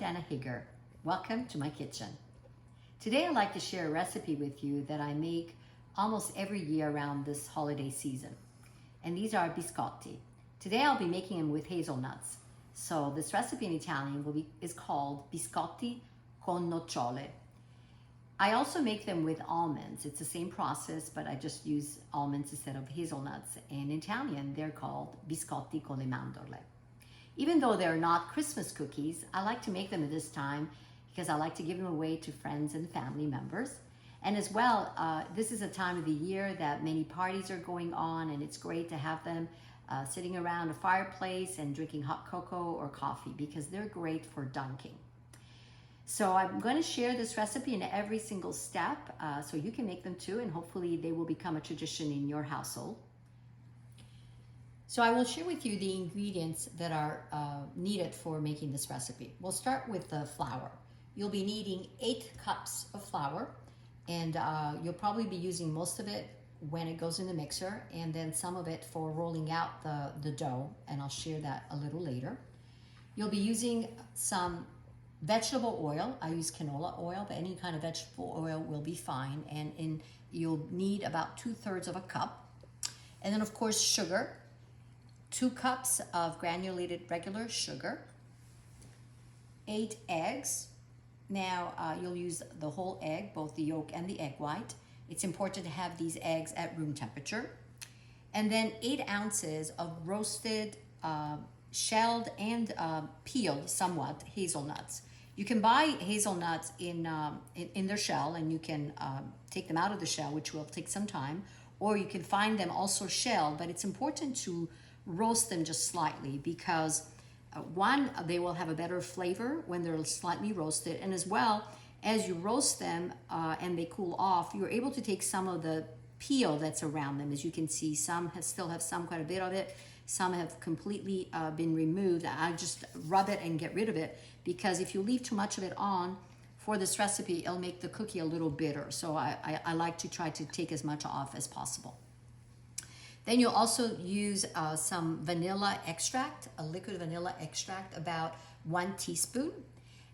Dana Higger. Welcome to my kitchen. Today I'd like to share a recipe with you that I make almost every year around this holiday season. And these are biscotti. Today I'll be making them with hazelnuts. So this recipe in Italian is called biscotti con nocciole. I also make them with almonds. It's the same process, but I just use almonds instead of hazelnuts. And in Italian, they're called biscotti con le mandorle. Even though they're not Christmas cookies, I like to make them at this time because I like to give them away to friends and family members. And as well, this is a time of the year that many parties are going on, and it's great to have them sitting around a fireplace and drinking hot cocoa or coffee because they're great for dunking. So I'm going to share this recipe in every single step so you can make them too, and hopefully they will become a tradition in your household. So I will share with you the ingredients that are needed for making this recipe. We'll start with the flour. You'll be needing 8 cups of flour, and you'll probably be using most of it when it goes in the mixer, and then some of it for rolling out the dough, and I'll share that a little later. You'll be using some vegetable oil. I use canola oil, but any kind of vegetable oil will be fine, and you'll need about 2/3 of a cup. And then of course sugar, 2 cups of granulated regular sugar, 8 eggs. Now you'll use the whole egg, both the yolk and the egg white. It's important to have these eggs at room temperature. And then 8 ounces of roasted, shelled and peeled somewhat hazelnuts. You can buy hazelnuts in their shell, and you can take them out of the shell, which will take some time, or you can find them also shelled, but it's important to roast them just slightly because one, they will have a better flavor when they're slightly roasted, and as well as you roast them and they cool off, you're able to take some of the peel that's around them. As you can see, some still have quite a bit of it, some have completely been removed. I just rub it and get rid of it because if you leave too much of it on for this recipe, it'll make the cookie a little bitter. So I like to try to take as much off as possible. Then you'll also use some vanilla extract, a liquid vanilla extract, about 1 teaspoon.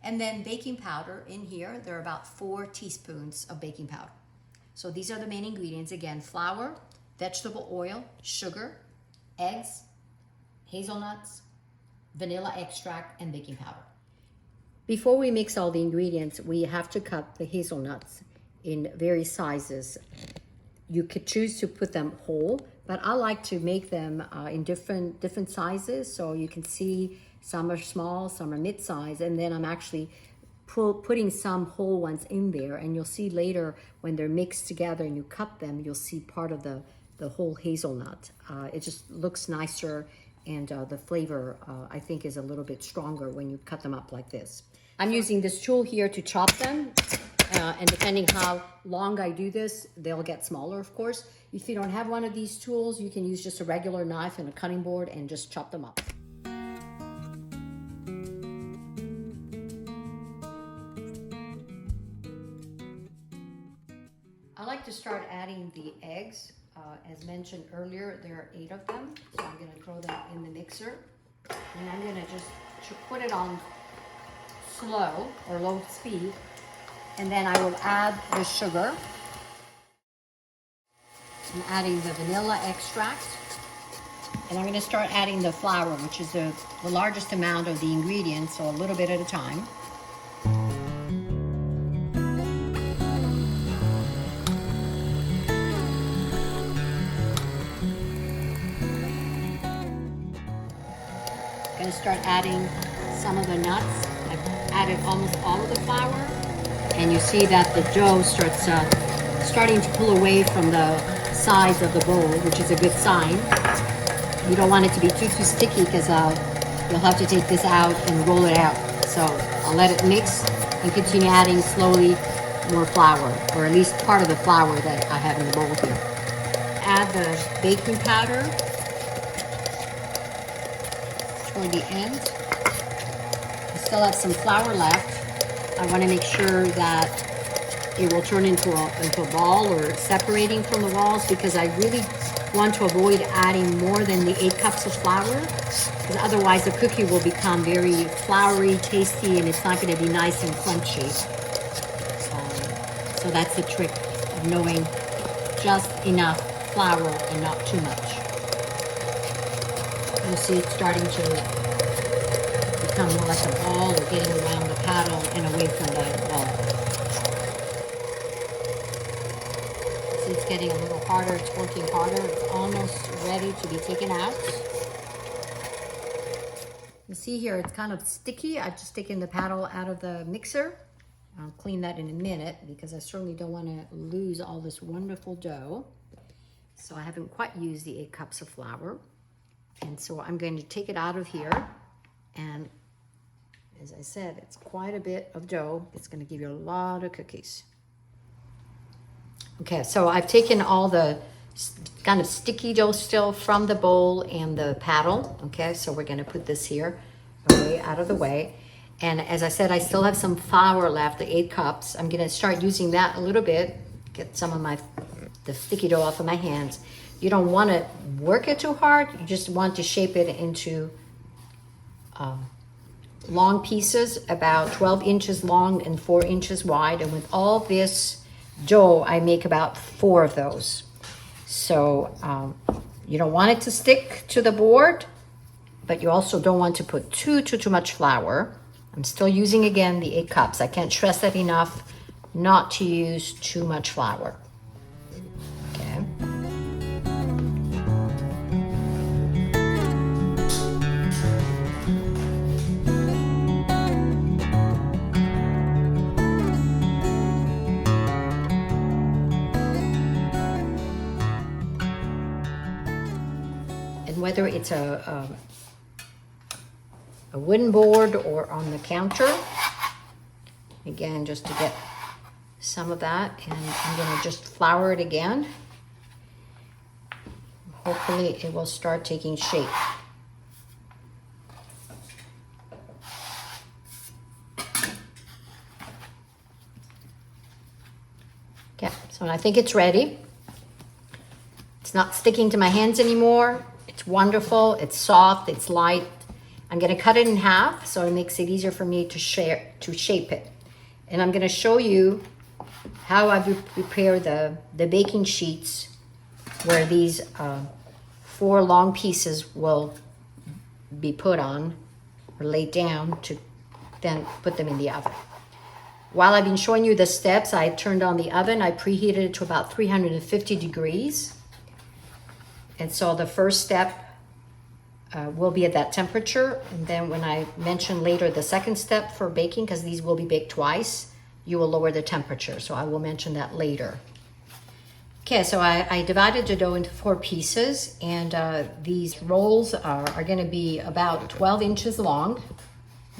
And then baking powder in here, there are about 4 teaspoons of baking powder. So these are the main ingredients. Again, flour, vegetable oil, sugar, eggs, hazelnuts, vanilla extract, and baking powder. Before we mix all the ingredients, we have to cut the hazelnuts in various sizes. You could choose to put them whole, but I like to make them in different sizes. So you can see some are small, some are mid-size, and then I'm actually putting some whole ones in there. And you'll see later when they're mixed together and you cut them, you'll see part of the whole hazelnut. It just looks nicer, and the flavor I think is a little bit stronger when you cut them up like this. I'm using this tool here to chop them. And depending how long I do this, they'll get smaller, of course. If you don't have one of these tools, you can use just a regular knife and a cutting board and just chop them up. I like to start adding the eggs. As mentioned earlier, there are 8 of them. So I'm going to throw them in the mixer. And I'm going to just put it on slow or low speed. And then I will add the sugar. I'm adding the vanilla extract. And I'm going to start adding the flour, which is the largest amount of the ingredients, so a little bit at a time. I'm going to start adding some of the nuts. I've added almost all of the flour. And you see that the dough starts starting to pull away from the sides of the bowl, which is a good sign. You don't want it to be too sticky because you'll have to take this out and roll it out. So I'll let it mix and continue adding slowly more flour, or at least part of the flour that I have in the bowl here. Add the baking powder toward the end. I still have some flour left. I want to make sure that it will turn into a ball or separating from the walls, because I really want to avoid adding more than the 8 cups of flour, because otherwise the cookie will become very floury, tasty, and it's not going to be nice and crunchy. So that's the trick of knowing just enough flour and not too much. You see it's starting to become more like a ball, or getting around the paddle and away from the ball. See, it's getting a little harder, it's working harder, it's almost ready to be taken out. You see here, it's kind of sticky. I've just taken the paddle out of the mixer. I'll clean that in a minute because I certainly don't want to lose all this wonderful dough. So I haven't quite used the 8 cups of flour. And so I'm going to take it out of here. And as I said, it's quite a bit of dough. It's going to give you a lot of cookies. Okay, so I've taken all the kind of sticky dough still from the bowl and the paddle. Okay, so we're going to put this here away, out of the way. And as I said, I still have some flour left, the 8 cups. I'm going to start using that a little bit, get some of the sticky dough off of my hands. You don't want to work it too hard. You just want to shape it into long pieces, about 12 inches long and 4 inches wide. And with all this dough, I make about 4 of those. So you don't want it to stick to the board, but you also don't want to put too much flour. I'm still using, again, the 8 cups. I can't stress that enough, not to use too much flour. Okay. And whether it's a wooden board or on the counter, again, just to get some of that, and I'm going to just flour it again. Hopefully it will start taking shape. Okay, so I think it's ready. It's not sticking to my hands anymore. It's wonderful, it's soft, it's light. I'm going to cut it in half so it makes it easier for me to shape it. And I'm going to show you how I prepare the baking sheets where these 4 long pieces will be put on or laid down to then put them in the oven. While I've been showing you the steps, I turned on the oven. I preheated it to about 350 degrees. And so the first step will be at that temperature. And then when I mention later the second step for baking, because these will be baked twice, you will lower the temperature. So I will mention that later. Okay, so I divided the dough into 4 pieces, and these rolls are going to be about 12 inches long.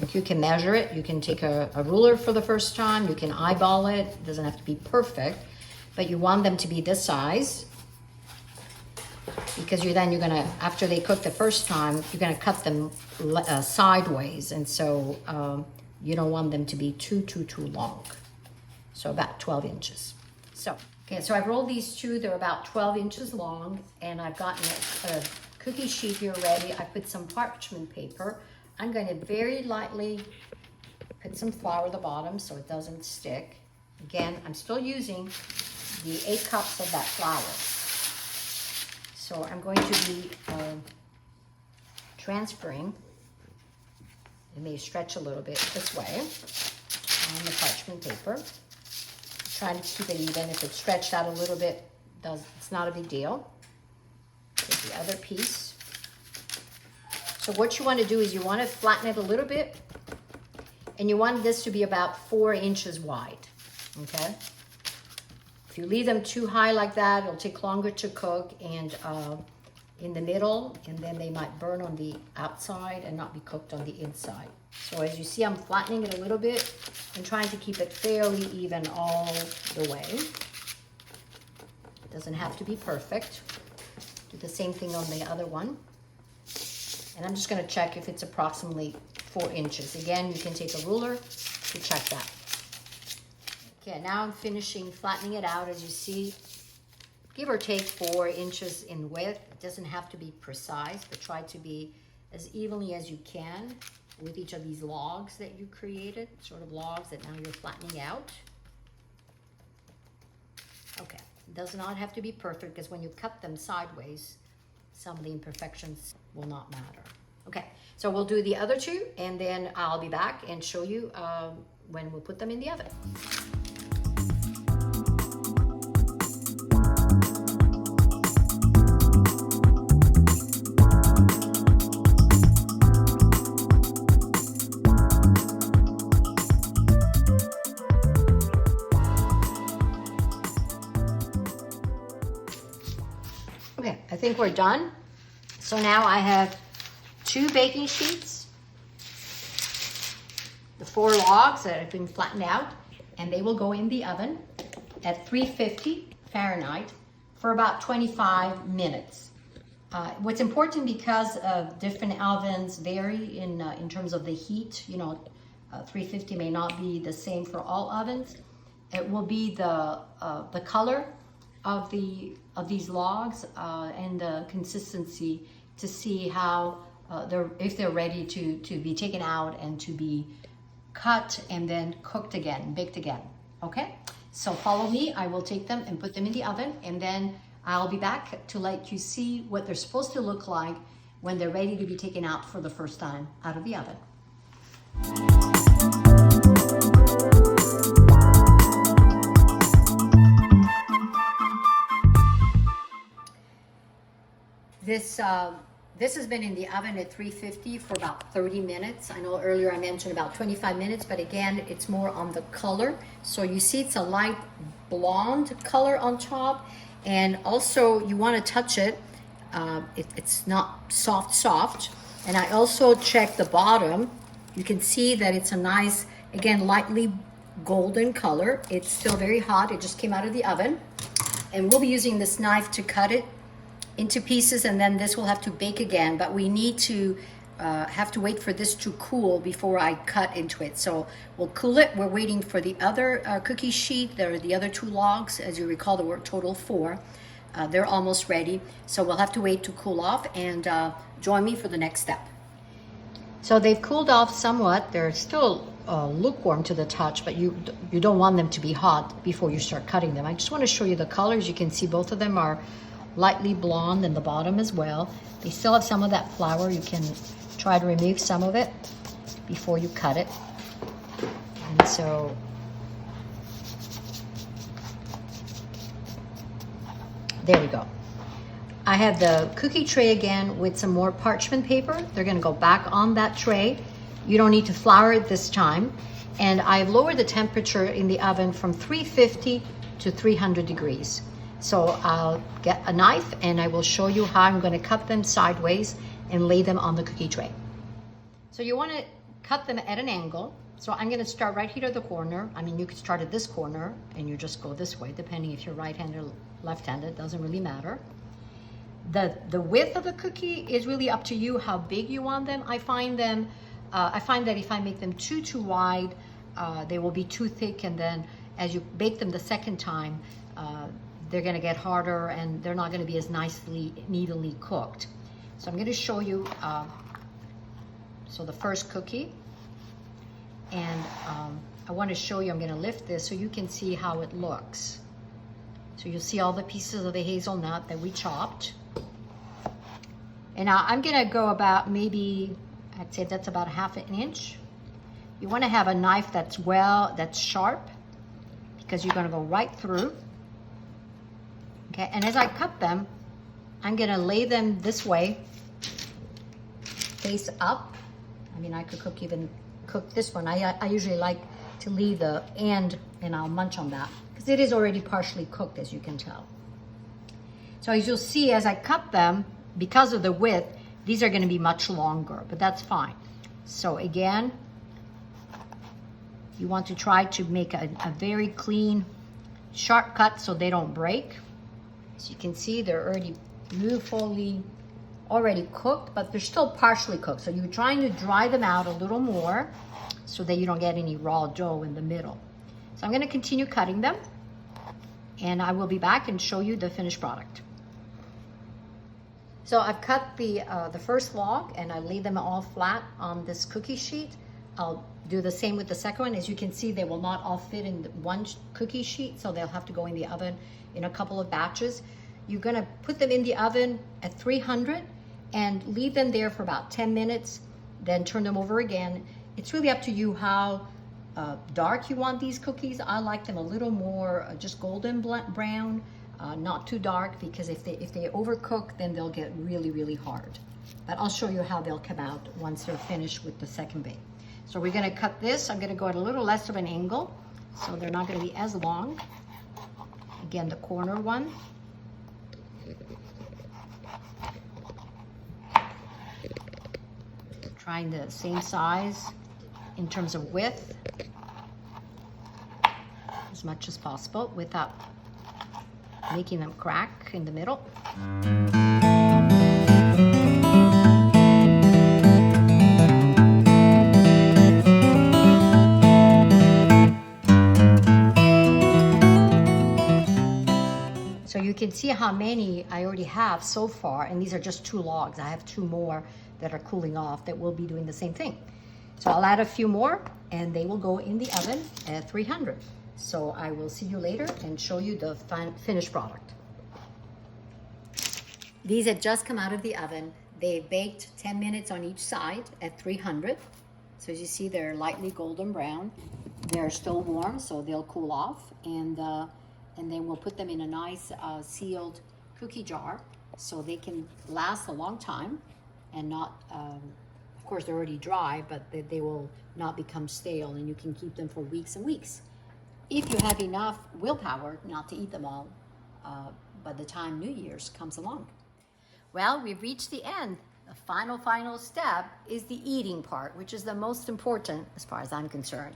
If you can measure it, you can take a ruler for the first time, you can eyeball it. It doesn't have to be perfect, but you want them to be this size, because you're going to, after they cook the first time, you're going to cut them sideways, and so you don't want them to be too long. So about 12 inches. So, okay, so I've rolled these 2, they're about 12 inches long, and I've gotten a cookie sheet here ready. I put some parchment paper. I'm going to very lightly put some flour at the bottom so it doesn't stick. Again, I'm still using the 8 cups of that flour. So I'm going to be transferring, it may stretch a little bit this way on the parchment paper. Trying to keep it even. If it's stretched out a little bit, it's not a big deal. Take the other piece. So what you want to do is you want to flatten it a little bit, and you want this to be about 4 inches wide, okay? If you leave them too high like that, it'll take longer to cook, and in the middle, and then they might burn on the outside and not be cooked on the inside. So as you see, I'm flattening it a little bit and trying to keep it fairly even all the way. It doesn't have to be perfect. Do the same thing on the other one. And I'm just going to check if it's approximately 4 inches. Again, you can take a ruler to check that. Okay, now I'm finishing flattening it out. As you see, give or take 4 inches in width. It doesn't have to be precise, but try to be as evenly as you can with each of these logs that you created, sort of logs that now you're flattening out. Okay, it does not have to be perfect, because when you cut them sideways, some of the imperfections will not matter. Okay, so we'll do the other 2, and then I'll be back and show you when we'll put them in the oven. Okay, I think we're done. So now I have 2 baking sheets, the 4 logs that have been flattened out, and they will go in the oven at 350 Fahrenheit for about 25 minutes. What's important, because different ovens vary in terms of the heat, 350 may not be the same for all ovens. It will be the color of these logs and the consistency to see how if they're ready to be taken out and to be cut and then cooked again, baked again. Okay, so follow me. I will take them and put them in the oven, and then I'll be back to let you see what they're supposed to look like when they're ready to be taken out for the first time out of the oven. This has been in the oven at 350 for about 30 minutes. I know earlier I mentioned about 25 minutes, but again, it's more on the color. So you see it's a light blonde color on top, and also you want to touch it. It's not soft. And I also checked the bottom. You can see that it's a nice, again, lightly golden color. It's still very hot. It just came out of the oven. And we'll be using this knife to cut it into pieces, and then this will have to bake again, but we need to have to wait for this to cool before I cut into it. So we'll cool it. We're waiting for the other cookie sheet. There are the other 2 logs. As you recall, there were total 4. They're almost ready, so we'll have to wait to cool off, and join me for the next step. So they've cooled off somewhat. They're still lukewarm to the touch, but you don't want them to be hot before you start cutting them. I just want to show you the colors. You can see both of them are lightly blonde in the bottom as well. They still have some of that flour. You can try to remove some of it before you cut it. And so there we go. I have the cookie tray again with some more parchment paper. They're going to go back on that tray. You don't need to flour it this time. And I've lowered the temperature in the oven from 350 to 300 degrees. So I'll get a knife and I will show you how I'm going to cut them sideways and lay them on the cookie tray. So you want to cut them at an angle. So I'm going to start right here at the corner. I mean, you could start at this corner and you just go this way, depending if you're right-handed or left-handed, doesn't really matter. The width of the cookie is really up to you, how big you want them. I find that if I make them too wide, they will be too thick, and then as you bake them the second time, they're going to get harder and they're not going to be as nicely, neatly cooked. So I'm going to show you, so the first cookie, and I want to show you, I'm going to lift this so you can see how it looks. So you'll see all the pieces of the hazelnut that we chopped. And now I'm going to go about maybe, I'd say that's about 1/2 inch. You want to have a knife that's sharp, because you're going to go right through. Okay, and as I cut them, I'm going to lay them this way, face up. I mean, I could cook this one. I usually like to leave the end, and I'll munch on that, because it is already partially cooked, as you can tell. So as you'll see, as I cut them, because of the width, these are going to be much longer, but that's fine. So again, you want to try to make a very clean, sharp cut so they don't break. As you can see, they're already beautifully already cooked, but they're still partially cooked. So you're trying to dry them out a little more so that you don't get any raw dough in the middle. So I'm going to continue cutting them. and I will be back and show you the finished product. So I've cut the first log and I laid them all flat on this cookie sheet. I'll do the same with the second one. As you can see, they will not all fit in one cookie sheet, so they'll have to go in the oven in a couple of batches. You're gonna put them in the oven at 300 and leave them there for about 10 minutes, then turn them over again. It's really up to you how dark you want these cookies. I like them a little more just golden brown, not too dark, because if they overcook, then they'll get really, really hard. But I'll show you how they'll come out once they're finished with the second bake. So we're gonna cut this. I'm gonna go at a little less of an angle, so they're not gonna be as long. Again, the corner one. Trying the same size in terms of width as much as possible without making them crack in the middle. So you can see how many I already have so far, and these are just 2 logs. I have 2 more that are cooling off that will be doing the same thing. So I'll add a few more and they will go in the oven at 300. So I will see you later and show you the finished product. These had just come out of the oven. They baked 10 minutes on each side at 300. So as you see, they're lightly golden brown. They're still warm, so they'll cool off. And then we'll put them in a nice sealed cookie jar so they can last a long time and not, of course they're already dry, but they will not become stale, and you can keep them for weeks and weeks. If you have enough willpower not to eat them all by the time New Year's comes along. Well, we've reached the end. The final step is the eating part, which is the most important as far as I'm concerned.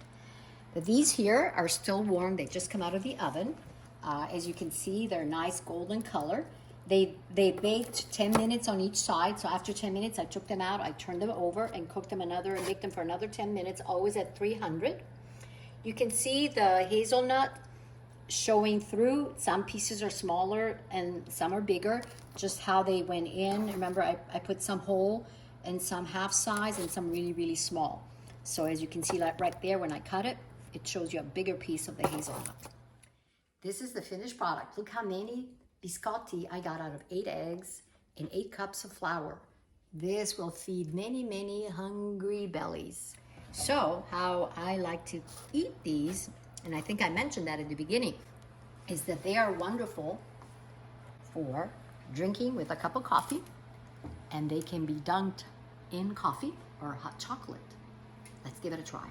But these here are still warm. They just come out of the oven. As you can see, they're nice golden color. They baked 10 minutes on each side. So after 10 minutes, I took them out, I turned them over and cooked them and baked them for another 10 minutes, always at 300. You can see the hazelnut showing through. Some pieces are smaller and some are bigger, just how they went in. Remember, I put some whole and some half size and some really, really small. So as you can see, like right there, when I cut it, it shows you a bigger piece of the hazelnut. This is the finished product. Look how many biscotti I got out of 8 eggs and 8 cups of flour. This will feed many, many hungry bellies. So how I like to eat these, and I think I mentioned that at the beginning, is that they are wonderful for drinking with a cup of coffee, and they can be dunked in coffee or hot chocolate. Let's give it a try.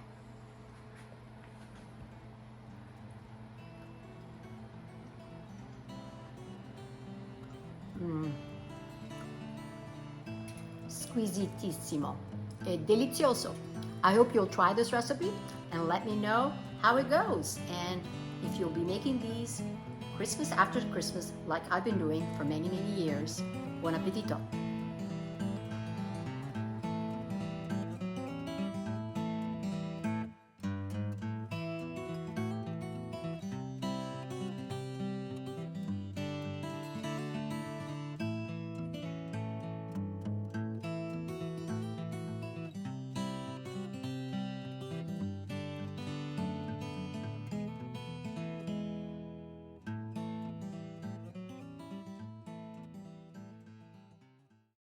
Squisitissimo. È delizioso. I hope you'll try this recipe and let me know how it goes, and if you'll be making these Christmas after Christmas like I've been doing for many, many years. Buon appetito!